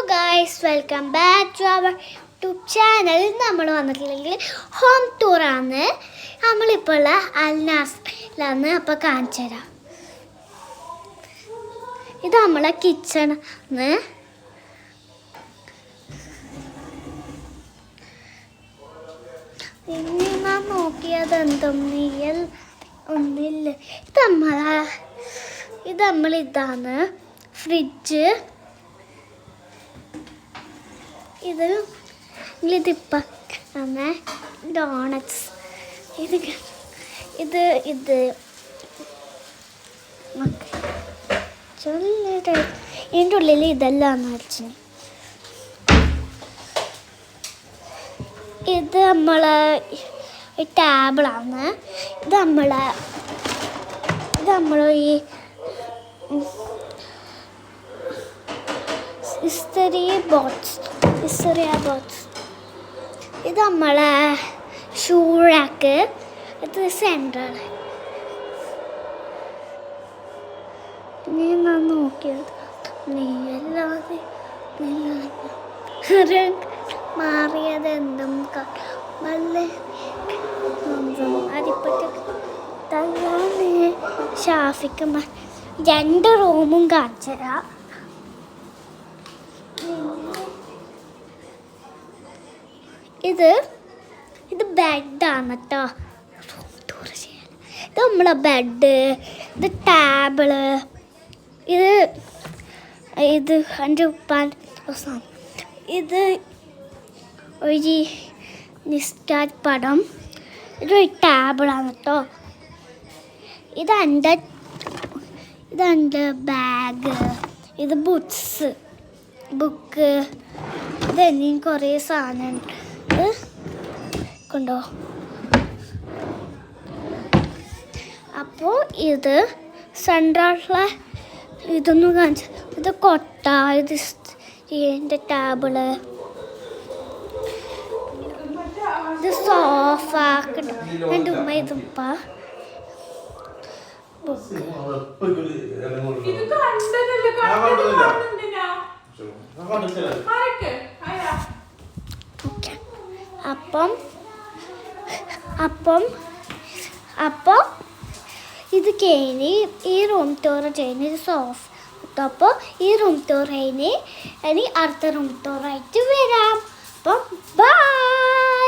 Guys welcome back to our YouTube channel. നമ്മൾ വന്നിട്ടില്ലെങ്കിൽ home ടൂറാണ്. നമ്മളിപ്പോൾ ഉള്ള അൽനാസിലാണ്. അപ്പോൾ കാണിച്ചു തരാം. ഇത് നമ്മളെ കിച്ചണ്. പിന്നെ ഞാൻ നോക്കിയത് എന്തൊന്നില്ല ഒന്നില്ല. ഇത് നമ്മളിതാണ് ഫ്രിഡ്ജ്. ഇതിപ്പം ഡോണറ്റ്സ്. ഇതിൻ്റെ ഉള്ളിൽ ഇതെല്ലാം വെച്ച്. ഇത് നമ്മളെ ടേബിളാണ്. ഇത് നമ്മൾ ഈ ഇസ്തിരി ബോക്സ്. ഇത് നമ്മളെ ഷൂ റാക്ക്. ഇത് സെൻട്രൽ. ഞാൻ നോക്കിയത് നീയല്ലാതെ മാറിയത് എന്തും നല്ല അതിപ്പറ്റി ഷാഫിക്ക് 2 റൂമും കാണിച്ചു തരാം. ഇത് ബെഡാണ് കേട്ടോ. ഇത് നമ്മളെ ബെഡ്. ഇത് ടേബിള്. ഇത് എൻ്റെ ഉപ്പാൻ. ഇത് ഒരു നിസ്കാര പടം. ഇതൊരു ടേബിളാണ് കേട്ടോ. ഇതെൻ്റെ ബാഗ്. ഇത് ബുക്ക്. ഇതെല്ലാം കുറേ സാധനമുണ്ട്. കൊണ്ടോ. അപ്പോൾ ഇത് സെൻട്രലിലെ ഇതൊന്നും കാണിച്ചു. ഇത് കൊട്ട. ഇത് എൻ്റെ ടേബിള്. ഇത് സോഫ. എൻ്റെ ഉമ്മ. ഇതുപ്പ ബുക്ക്. അപ്പം ഇത് കഴിഞ്ഞ് ഈ റൂം ടൂർ കഴിഞ്ഞ് ഇത് സോഫ. അപ്പോൾ ഈ റൂം ടൂർ കഴിഞ്ഞ് ഇനി അടുത്ത റൂം ടൂറായിട്ട് വരാം. അപ്പം ബൈ.